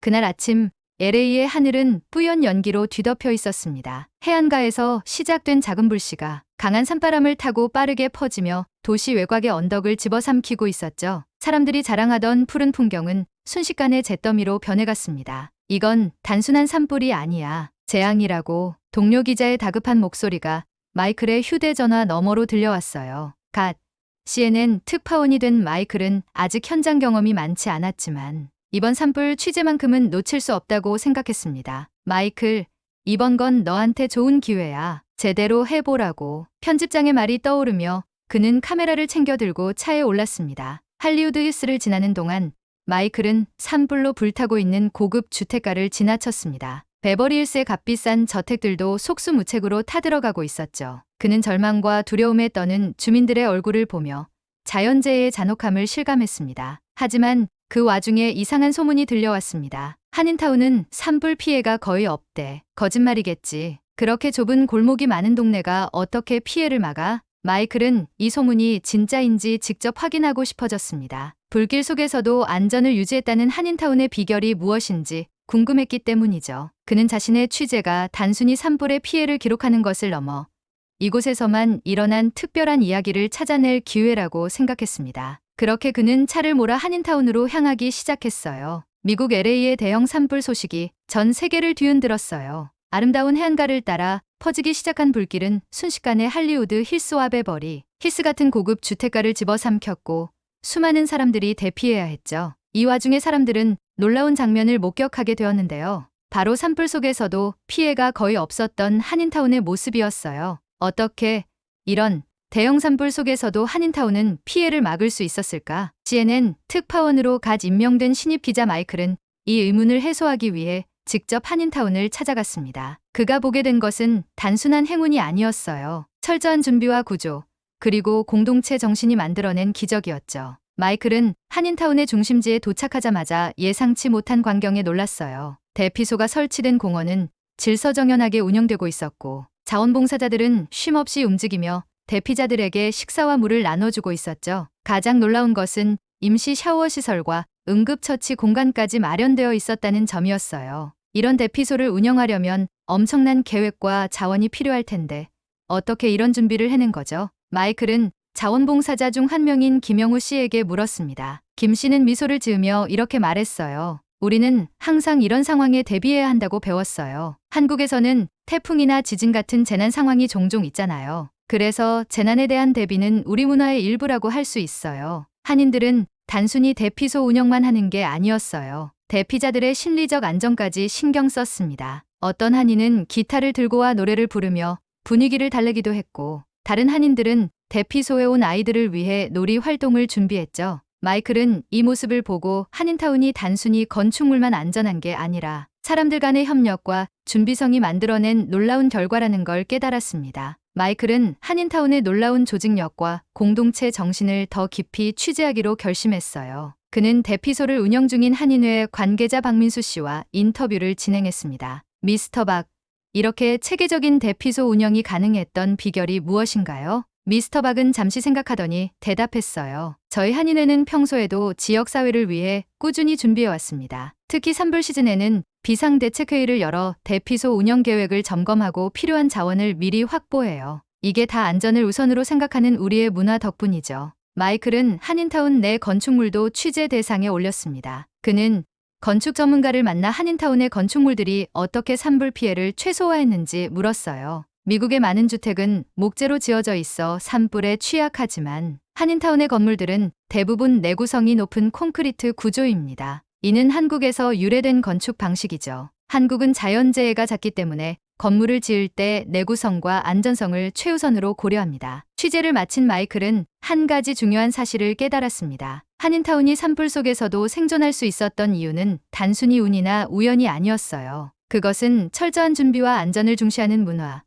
그날 아침 LA의 하늘은 뿌연 연기로 뒤덮여 있었습니다. 해안가에서 시작된 작은 불씨가 강한 산바람을 타고 빠르게 퍼지며 도시 외곽의 언덕을 집어삼키고 있었죠. 사람들이 자랑하던 푸른 풍경은 순식간에 잿더미로 변해갔습니다. 이건 단순한 산불이 아니야. 재앙이라고 동료 기자의 다급한 목소리가 마이클의 휴대전화 너머로 들려왔어요. CNN 특파원이 된 마이클은 아직 현장 경험이 많지 않았지만 이번 산불 취재만큼은 놓칠 수 없다고 생각했습니다. 마이클, 이번 건 너한테 좋은 기회야. 제대로 해보라고. 편집장의 말이 떠오르며 그는 카메라를 챙겨 들고 차에 올랐습니다. 할리우드 힐스를 지나는 동안 마이클은 산불로 불타고 있는 고급 주택가를 지나쳤습니다. 베버리힐스의 값비싼 저택들도 속수무책으로 타들어가고 있었죠. 그는 절망과 두려움에 떠는 주민들의 얼굴을 보며 자연재해의 잔혹함을 실감했습니다. 하지만 그 와중에 이상한 소문이 들려왔습니다. 한인타운은 산불 피해가 거의 없대. 거짓말이겠지. 그렇게 좁은 골목이 많은 동네가 어떻게 피해를 막아? 마이클은 이 소문이 진짜인지 직접 확인하고 싶어졌습니다. 불길 속에서도 안전을 유지했다는 한인타운의 비결이 무엇인지 궁금했기 때문이죠. 그는 자신의 취재가 단순히 산불의 피해를 기록하는 것을 넘어 이곳에서만 일어난 특별한 이야기를 찾아낼 기회라고 생각했습니다. 그렇게 그는 차를 몰아 한인타운으로 향하기 시작했어요. 미국 LA의 대형 산불 소식이 전 세계를 뒤흔들었어요. 아름다운 해안가를 따라 퍼지기 시작한 불길은 순식간에 할리우드 힐스와 베버리 힐스 같은 고급 주택가를 집어삼켰고 수많은 사람들이 대피해야 했죠. 이 와중에 사람들은 놀라운 장면을 목격하게 되었는데요. 바로 산불 속에서도 피해가 거의 없었던 한인타운의 모습이었어요. 어떻게 이런 대형 산불 속에서도 한인타운은 피해를 막을 수 있었을까? CNN 특파원으로 갓 임명된 신입 기자 마이클은 이 의문을 해소하기 위해 직접 한인타운을 찾아갔습니다. 그가 보게 된 것은 단순한 행운이 아니었어요. 철저한 준비와 구조, 그리고 공동체 정신이 만들어낸 기적이었죠. 마이클은 한인타운의 중심지에 도착하자마자 예상치 못한 광경에 놀랐어요. 대피소가 설치된 공원은 질서정연하게 운영되고 있었고 자원봉사자들은 쉼없이 움직이며 대피자들에게 식사와 물을 나눠주고 있었죠. 가장 놀라운 것은 임시 샤워 시설과 응급처치 공간까지 마련되어 있었다는 점이었어요. 이런 대피소를 운영하려면 엄청난 계획과 자원이 필요할 텐데 어떻게 이런 준비를 해낸 거죠? 마이클은 자원봉사자 중 한 명인 김영우 씨에게 물었습니다. 김 씨는 미소를 지으며 이렇게 말했어요. 우리는 항상 이런 상황에 대비해야 한다고 배웠어요. 한국에서는 태풍이나 지진 같은 재난 상황이 종종 있잖아요. 그래서 재난에 대한 대비는 우리 문화의 일부라고 할 수 있어요. 한인들은 단순히 대피소 운영만 하는 게 아니었어요. 대피자들의 심리적 안정까지 신경 썼습니다. 어떤 한인은 기타를 들고 와 노래를 부르며 분위기를 달래기도 했고 다른 한인들은 대피소에 온 아이들을 위해 놀이 활동을 준비했죠. 마이클은 이 모습을 보고 한인타운이 단순히 건축물만 안전한 게 아니라 사람들 간의 협력과 준비성이 만들어낸 놀라운 결과라는 걸 깨달았습니다. 마이클은 한인타운의 놀라운 조직력과 공동체 정신을 더 깊이 취재하기로 결심했어요. 그는 대피소를 운영 중인 한인회 관계자 박민수 씨와 인터뷰를 진행했습니다. 미스터 박, 이렇게 체계적인 대피소 운영이 가능했던 비결이 무엇인가요? 미스터 박은 잠시 생각하더니 대답했어요. 저희 한인회는 평소에도 지역사회를 위해 꾸준히 준비해왔습니다. 특히 산불 시즌에는 비상대책회의를 열어 대피소 운영 계획을 점검하고 필요한 자원을 미리 확보해요. 이게 다 안전을 우선으로 생각하는 우리의 문화 덕분이죠. 마이클은 한인타운 내 건축물도 취재 대상에 올렸습니다. 그는 건축 전문가를 만나 한인타운의 건축물들이 어떻게 산불 피해를 최소화했는지 물었어요. 미국의 많은 주택은 목재로 지어져 있어 산불에 취약하지만 한인타운의 건물들은 대부분 내구성이 높은 콘크리트 구조입니다. 이는 한국에서 유래된 건축 방식이죠. 한국은 자연재해가 잦기 때문에 건물을 지을 때 내구성과 안전성을 최우선으로 고려합니다. 취재를 마친 마이클은 한 가지 중요한 사실을 깨달았습니다. 한인타운이 산불 속에서도 생존할 수 있었던 이유는 단순히 운이나 우연이 아니었어요. 그것은 철저한 준비와 안전을 중시하는 문화,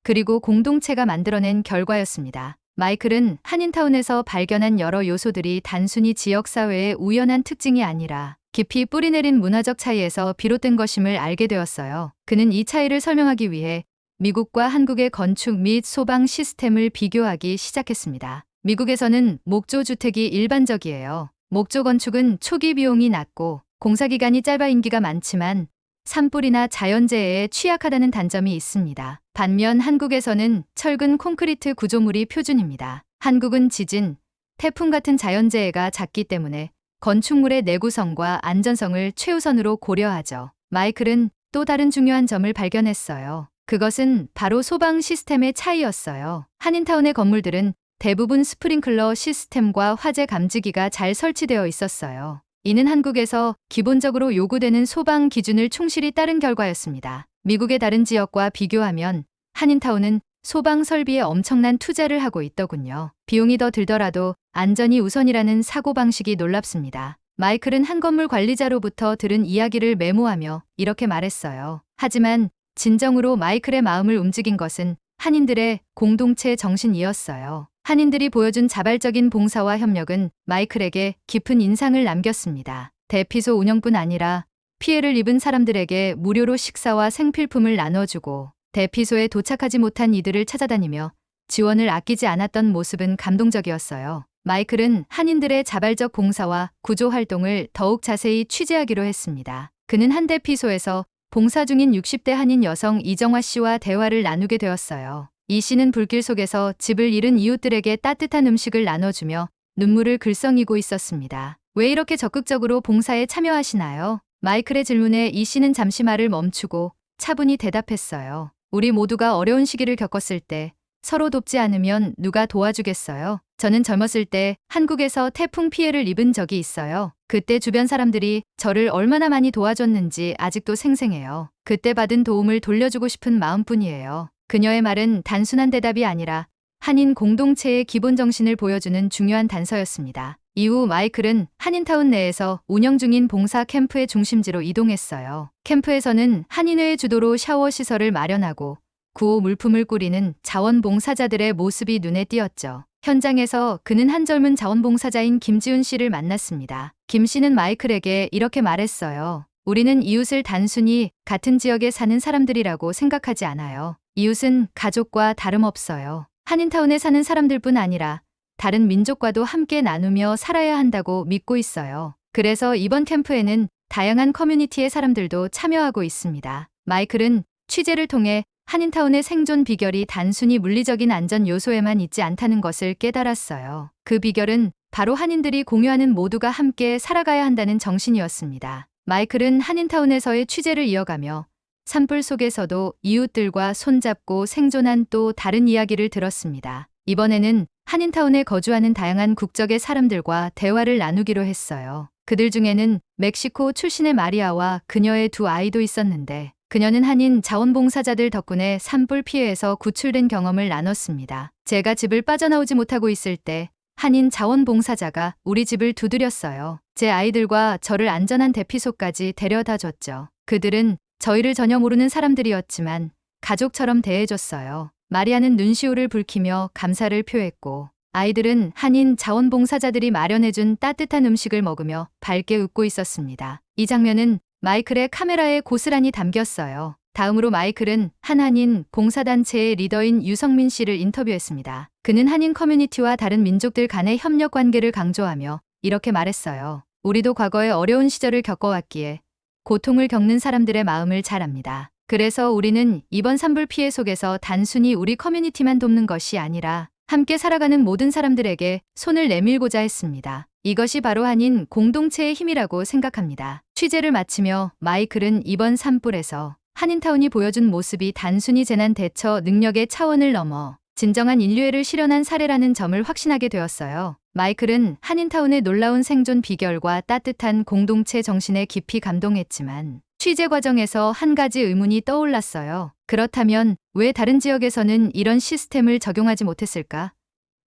그리고 공동체가 만들어낸 결과였습니다. 마이클은 한인타운에서 발견한 여러 요소들이 단순히 지역사회의 우연한 특징이 아니라 깊이 뿌리내린 문화적 차이에서 비롯된 것임을 알게 되었어요. 그는 이 차이를 설명하기 위해 미국과 한국의 건축 및 소방 시스템을 비교하기 시작했습니다. 미국에서는 목조 주택이 일반적이에요. 목조 건축은 초기 비용이 낮고 공사기간이 짧아 인기가 많지만 산불이나 자연재해에 취약하다는 단점이 있습니다. 반면 한국에서는 철근 콘크리트 구조물이 표준입니다. 한국은 지진, 태풍 같은 자연재해가 잦기 때문에 건축물의 내구성과 안전성을 최우선으로 고려하죠. 마이클은 또 다른 중요한 점을 발견했어요. 그것은 바로 소방 시스템의 차이였어요. 한인타운의 건물들은 대부분 스프링클러 시스템과 화재 감지기가 잘 설치되어 있었어요. 이는 한국에서 기본적으로 요구되는 소방 기준을 충실히 따른 결과였습니다. 미국의 다른 지역과 비교하면 한인타운은 소방 설비에 엄청난 투자를 하고 있더군요. 비용이 더 들더라도 안전이 우선이라는 사고방식이 놀랍습니다. 마이클은 한 건물 관리자로부터 들은 이야기를 메모하며 이렇게 말했어요. 하지만 진정으로 마이클의 마음을 움직인 것은 한인들의 공동체 정신이었어요. 한인들이 보여준 자발적인 봉사와 협력은 마이클에게 깊은 인상을 남겼습니다. 대피소 운영뿐 아니라 피해를 입은 사람들에게 무료로 식사와 생필품을 나눠주고 대피소에 도착하지 못한 이들을 찾아다니며 지원을 아끼지 않았던 모습은 감동적이었어요. 마이클은 한인들의 자발적 봉사와 구조 활동을 더욱 자세히 취재하기로 했습니다. 그는 한 대피소에서 봉사 중인 60대 한인 여성 이정화 씨와 대화를 나누게 되었어요. 이 씨는 불길 속에서 집을 잃은 이웃들에게 따뜻한 음식을 나눠주며 눈물을 글썽이고 있었습니다. 왜 이렇게 적극적으로 봉사에 참여하시나요? 마이클의 질문에 이 씨는 잠시 말을 멈추고 차분히 대답했어요. 우리 모두가 어려운 시기를 겪었을 때 서로 돕지 않으면 누가 도와주겠어요? 저는 젊었을 때 한국에서 태풍 피해를 입은 적이 있어요. 그때 주변 사람들이 저를 얼마나 많이 도와줬는지 아직도 생생해요. 그때 받은 도움을 돌려주고 싶은 마음뿐이에요. 그녀의 말은 단순한 대답이 아니라 한인 공동체의 기본 정신을 보여주는 중요한 단서였습니다. 이후 마이클은 한인타운 내에서 운영 중인 봉사 캠프의 중심지로 이동했어요. 캠프에서는 한인회의 주도로 샤워 시설을 마련하고 구호 물품을 꾸리는 자원봉사자들의 모습이 눈에 띄었죠. 현장에서 그는 한 젊은 자원봉사자인 김지훈 씨를 만났습니다. 김 씨는 마이클에게 이렇게 말했어요. 우리는 이웃을 단순히 같은 지역에 사는 사람들이라고 생각하지 않아요. 이웃은 가족과 다름없어요. 한인타운에 사는 사람들뿐 아니라 다른 민족과도 함께 나누며 살아야 한다고 믿고 있어요. 그래서 이번 캠프에는 다양한 커뮤니티의 사람들도 참여하고 있습니다. 마이클은 취재를 통해 한인타운의 생존 비결이 단순히 물리적인 안전 요소에만 있지 않다는 것을 깨달았어요. 그 비결은 바로 한인들이 공유하는 모두가 함께 살아가야 한다는 정신이었습니다. 마이클은 한인타운에서의 취재를 이어가며 산불 속에서도 이웃들과 손잡고 생존한 또 다른 이야기를 들었습니다. 이번에는 한인타운에 거주하는 다양한 국적의 사람들과 대화를 나누기로 했어요. 그들 중에는 멕시코 출신의 마리아와 그녀의 두 아이도 있었는데 그녀는 한인 자원봉사자들 덕분에 산불 피해에서 구출된 경험을 나눴습니다. 제가 집을 빠져나오지 못하고 있을 때 한인 자원봉사자가 우리 집을 두드렸어요. 제 아이들과 저를 안전한 대피소까지 데려다 줬죠. 그들은 저희를 전혀 모르는 사람들이었지만 가족처럼 대해줬어요. 마리아는 눈시울을 붉히며 감사를 표했고 아이들은 한인 자원봉사자들이 마련해준 따뜻한 음식을 먹으며 밝게 웃고 있었습니다. 이 장면은 마이클의 카메라에 고스란히 담겼어요. 다음으로 마이클은 한 한인 봉사단체의 리더인 유성민 씨를 인터뷰했습니다. 그는 한인 커뮤니티와 다른 민족들 간의 협력 관계를 강조하며 이렇게 말했어요. 우리도 과거에 어려운 시절을 겪어왔기에 고통을 겪는 사람들의 마음을 잘 압니다. 그래서 우리는 이번 산불 피해 속에서 단순히 우리 커뮤니티만 돕는 것이 아니라 함께 살아가는 모든 사람들에게 손을 내밀고자 했습니다. 이것이 바로 한인 공동체의 힘이라고 생각합니다. 취재를 마치며 마이클은 이번 산불에서 한인타운이 보여준 모습이 단순히 재난 대처 능력의 차원을 넘어 진정한 인류애를 실현한 사례라는 점을 확신하게 되었어요. 마이클은 한인타운의 놀라운 생존 비결과 따뜻한 공동체 정신에 깊이 감동했지만 취재 과정에서 한 가지 의문이 떠올랐어요. 그렇다면 왜 다른 지역에서는 이런 시스템을 적용하지 못했을까?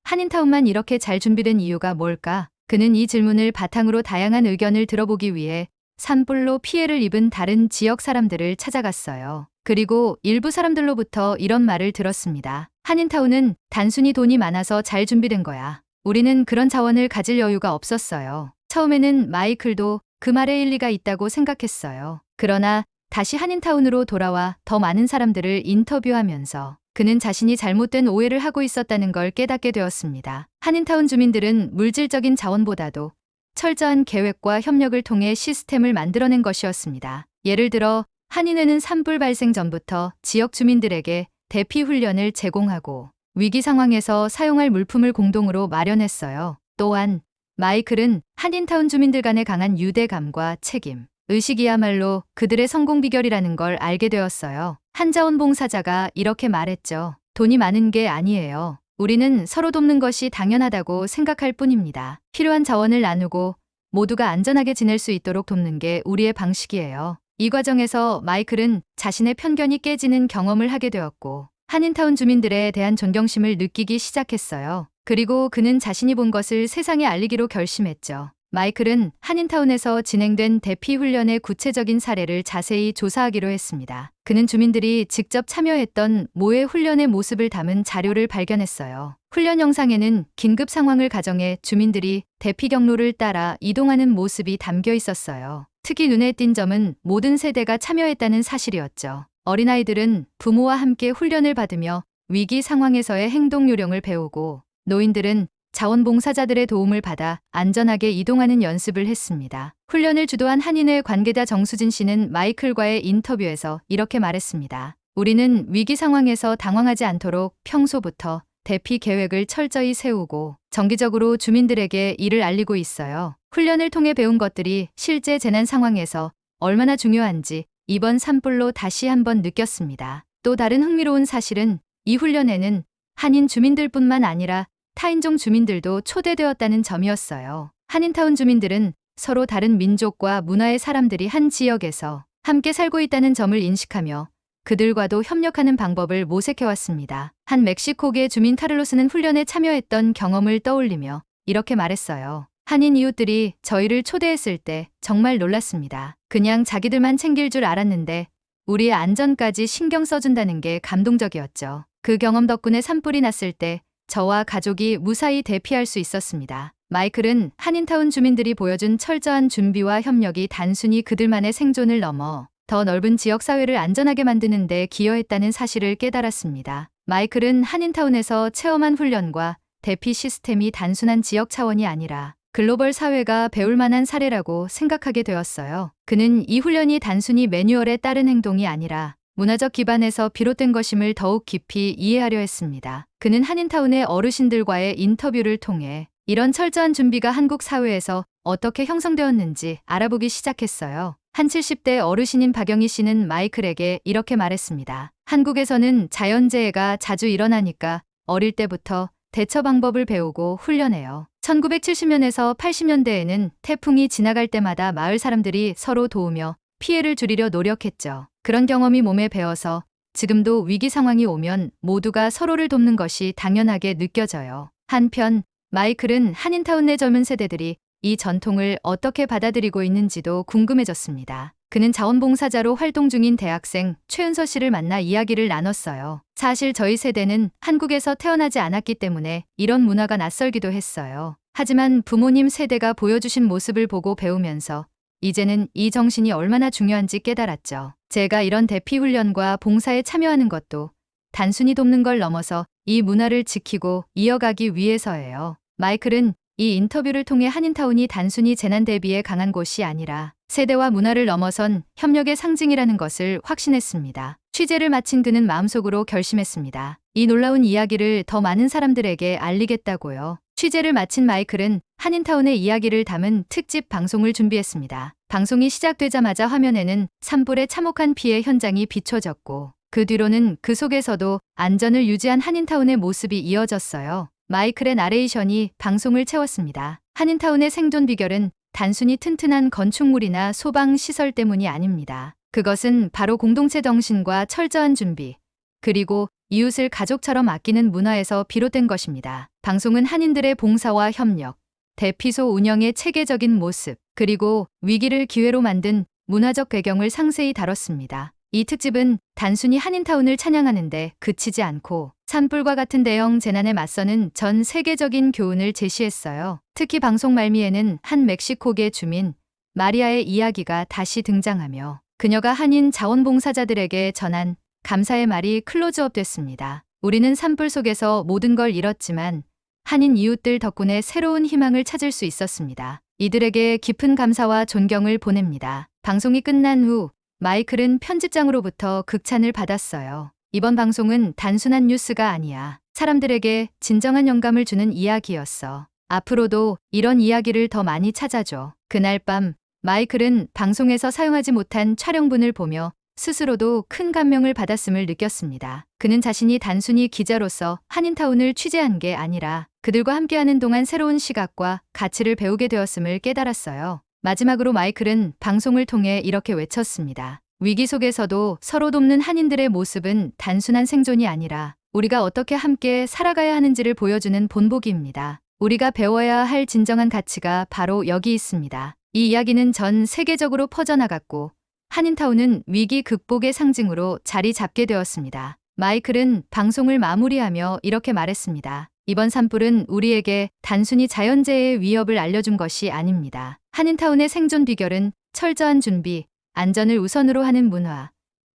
한인타운만 이렇게 잘 준비된 이유가 뭘까? 그는 이 질문을 바탕으로 다양한 의견을 들어보기 위해 산불로 피해를 입은 다른 지역 사람들을 찾아갔어요. 그리고 일부 사람들로부터 이런 말을 들었습니다. 한인타운은 단순히 돈이 많아서 잘 준비된 거야. 우리는 그런 자원을 가질 여유가 없었어요. 처음에는 마이클도 그 말에 일리가 있다고 생각했어요. 그러나 다시 한인타운으로 돌아와 더 많은 사람들을 인터뷰하면서 그는 자신이 잘못된 오해를 하고 있었다는 걸 깨닫게 되었습니다. 한인타운 주민들은 물질적인 자원보다도 철저한 계획과 협력을 통해 시스템을 만들어낸 것이었습니다. 예를 들어 한인회는 산불 발생 전부터 지역 주민들에게 대피 훈련을 제공하고 위기 상황에서 사용할 물품을 공동으로 마련했어요. 또한 마이클은 한인타운 주민들 간의 강한 유대감과 책임, 의식이야말로 그들의 성공 비결이라는 걸 알게 되었어요. 한 자원봉사자가 이렇게 말했죠. 돈이 많은 게 아니에요. 우리는 서로 돕는 것이 당연하다고 생각할 뿐입니다. 필요한 자원을 나누고 모두가 안전하게 지낼 수 있도록 돕는 게 우리의 방식이에요. 이 과정에서 마이클은 자신의 편견이 깨지는 경험을 하게 되었고 한인타운 주민들에 대한 존경심을 느끼기 시작했어요. 그리고 그는 자신이 본 것을 세상에 알리기로 결심했죠. 마이클은 한인타운에서 진행된 대피 훈련의 구체적인 사례를 자세히 조사하기로 했습니다. 그는 주민들이 직접 참여했던 모의 훈련의 모습을 담은 자료를 발견했어요. 훈련 영상에는 긴급 상황을 가정해 주민들이 대피 경로를 따라 이동하는 모습이 담겨 있었어요. 특히 눈에 띈 점은 모든 세대가 참여했다는 사실이었죠. 어린아이들은 부모와 함께 훈련을 받으며 위기 상황에서의 행동 요령을 배우고 노인들은 자원봉사자들의 도움을 받아 안전하게 이동하는 연습을 했습니다. 훈련을 주도한 한인회 관계자 정수진 씨는 마이클과의 인터뷰에서 이렇게 말했습니다. 우리는 위기 상황에서 당황하지 않도록 평소부터 대피 계획을 철저히 세우고 정기적으로 주민들에게 이를 알리고 있어요. 훈련을 통해 배운 것들이 실제 재난 상황에서 얼마나 중요한지 이번 산불로 다시 한번 느꼈습니다. 또 다른 흥미로운 사실은 이 훈련에는 한인 주민들뿐만 아니라 타인종 주민들도 초대되었다는 점이었어요. 한인타운 주민들은 서로 다른 민족과 문화의 사람들이 한 지역에서 함께 살고 있다는 점을 인식하며 그들과도 협력하는 방법을 모색해왔습니다. 한 멕시코계 주민 카를로스는 훈련에 참여했던 경험을 떠올리며 이렇게 말했어요. 한인 이웃들이 저희를 초대했을 때 정말 놀랐습니다. 그냥 자기들만 챙길 줄 알았는데 우리의 안전까지 신경 써준다는 게 감동적이었죠. 그 경험 덕분에 산불이 났을 때 저와 가족이 무사히 대피할 수 있었습니다. 마이클은 한인타운 주민들이 보여준 철저한 준비와 협력이 단순히 그들만의 생존을 넘어 더 넓은 지역사회를 안전하게 만드는 데 기여했다는 사실을 깨달았습니다. 마이클은 한인타운에서 체험한 훈련과 대피 시스템이 단순한 지역 차원이 아니라 글로벌 사회가 배울 만한 사례라고 생각하게 되었어요. 그는 이 훈련이 단순히 매뉴얼에 따른 행동이 아니라 문화적 기반에서 비롯된 것임을 더욱 깊이 이해하려 했습니다. 그는 한인타운의 어르신들과의 인터뷰를 통해 이런 철저한 준비가 한국 사회에서 어떻게 형성되었는지 알아보기 시작했어요. 한 70대 어르신인 박영희 씨는 마이클에게 이렇게 말했습니다. 한국에서는 자연재해가 자주 일어나니까 어릴 때부터 대처 방법을 배우고 훈련해요. 1970년에서 80년대에는 태풍이 지나갈 때마다 마을 사람들이 서로 도우며 피해를 줄이려 노력했죠. 그런 경험이 몸에 배어서 지금도 위기 상황이 오면 모두가 서로를 돕는 것이 당연하게 느껴져요. 한편 마이클은 한인타운 내 젊은 세대들이 이 전통을 어떻게 받아들이고 있는지도 궁금해졌습니다. 그는 자원봉사자로 활동 중인 대학생 최은서 씨를 만나 이야기를 나눴어요. 사실 저희 세대는 한국에서 태어나지 않았기 때문에 이런 문화가 낯설기도 했어요. 하지만 부모님 세대가 보여주신 모습을 보고 배우면서 이제는 이 정신이 얼마나 중요한지 깨달았죠. 제가 이런 대피 훈련과 봉사에 참여하는 것도 단순히 돕는 걸 넘어서 이 문화를 지키고 이어가기 위해서예요. 마이클은 이 인터뷰를 통해 한인타운이 단순히 재난 대비에 강한 곳이 아니라 세대와 문화를 넘어선 협력의 상징이라는 것을 확신했습니다. 취재를 마친 그는 마음속으로 결심했습니다. 이 놀라운 이야기를 더 많은 사람들에게 알리겠다고요. 취재를 마친 마이클은 한인타운의 이야기를 담은 특집 방송을 준비했습니다. 방송이 시작되자마자 화면에는 산불의 참혹한 피해 현장이 비춰졌고 그 뒤로는 그 속에서도 안전을 유지한 한인타운의 모습이 이어졌어요. 마이클의 나레이션이 방송을 채웠습니다. 한인타운의 생존 비결은 단순히 튼튼한 건축물이나 소방시설 때문이 아닙니다. 그것은 바로 공동체 정신과 철저한 준비, 그리고 이웃을 가족처럼 아끼는 문화에서 비롯된 것입니다. 방송은 한인들의 봉사와 협력, 대피소 운영의 체계적인 모습, 그리고 위기를 기회로 만든 문화적 배경을 상세히 다뤘습니다. 이 특집은 단순히 한인타운을 찬양하는데 그치지 않고 산불과 같은 대형 재난에 맞서는 전 세계적인 교훈을 제시했어요. 특히 방송 말미에는 한 멕시코계 주민 마리아의 이야기가 다시 등장하며 그녀가 한인 자원봉사자들에게 전한 감사의 말이 클로즈업 됐습니다. 우리는 산불 속에서 모든 걸 잃었지만 한인 이웃들 덕분에 새로운 희망을 찾을 수 있었습니다. 이들에게 깊은 감사와 존경을 보냅니다. 방송이 끝난 후 마이클은 편집장으로부터 극찬을 받았어요. 이번 방송은 단순한 뉴스가 아니야. 사람들에게 진정한 영감을 주는 이야기였어. 앞으로도 이런 이야기를 더 많이 찾아줘. 그날 밤 마이클은 방송에서 사용하지 못한 촬영분을 보며 스스로도 큰 감명을 받았음을 느꼈습니다. 그는 자신이 단순히 기자로서 한인타운을 취재한 게 아니라 그들과 함께하는 동안 새로운 시각과 가치를 배우게 되었음을 깨달았어요. 마지막으로 마이클은 방송을 통해 이렇게 외쳤습니다. 위기 속에서도 서로 돕는 한인들의 모습은 단순한 생존이 아니라 우리가 어떻게 함께 살아가야 하는지를 보여주는 본보기입니다. 우리가 배워야 할 진정한 가치가 바로 여기 있습니다. 이 이야기는 전 세계적으로 퍼져나갔고 한인타운은 위기 극복의 상징으로 자리 잡게 되었습니다. 마이클은 방송을 마무리하며 이렇게 말했습니다. 이번 산불은 우리에게 단순히 자연재해의 위협을 알려준 것이 아닙니다. 한인타운의 생존 비결은 철저한 준비, 안전을 우선으로 하는 문화,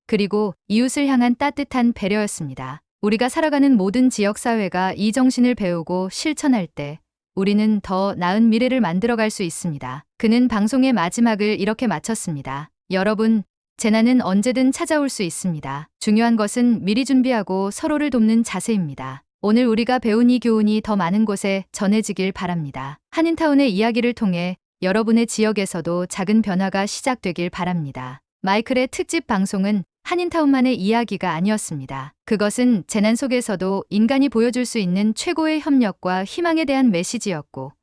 그리고 이웃을 향한 따뜻한 배려였습니다. 우리가 살아가는 모든 지역사회가 이 정신을 배우고 실천할 때 우리는 더 나은 미래를 만들어갈 수 있습니다. 그는 방송의 마지막을 이렇게 마쳤습니다. 여러분, 재난은 언제든 찾아올 수 있습니다. 중요한 것은 미리 준비하고 서로를 돕는 자세입니다. 오늘 우리가 배운 이 교훈이 더 많은 곳에 전해지길 바랍니다. 한인타운의 이야기를 통해 여러분의 지역에서도 작은 변화가 시작되길 바랍니다. 마이클의 특집 방송은 한인타운만의 이야기가 아니었습니다. 그것은 재난 속에서도 인간이 보여줄 수 있는 최고의 협력과 희망에 대한 메시지였고,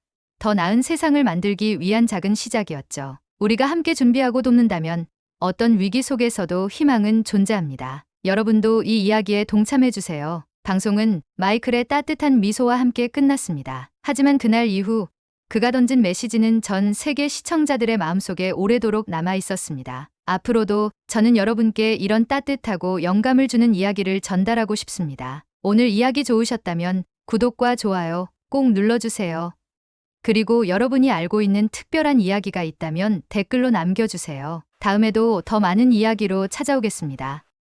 더 나은 세상을 만들기 위한 작은 시작이었죠. 우리가 함께 준비하고 돕는다면 어떤 위기 속에서도 희망은 존재합니다. 여러분도 이 이야기에 동참해주세요. 방송은 마이클의 따뜻한 미소와 함께 끝났습니다. 하지만 그날 이후 그가 던진 메시지는 전 세계 시청자들의 마음속에 오래도록 남아 있었습니다. 앞으로도 저는 여러분께 이런 따뜻하고 영감을 주는 이야기를 전달하고 싶습니다. 오늘 이야기 좋으셨다면 구독과 좋아요 꼭 눌러주세요. 그리고 여러분이 알고 있는 특별한 이야기가 있다면 댓글로 남겨주세요. 다음에도 더 많은 이야기로 찾아오겠습니다.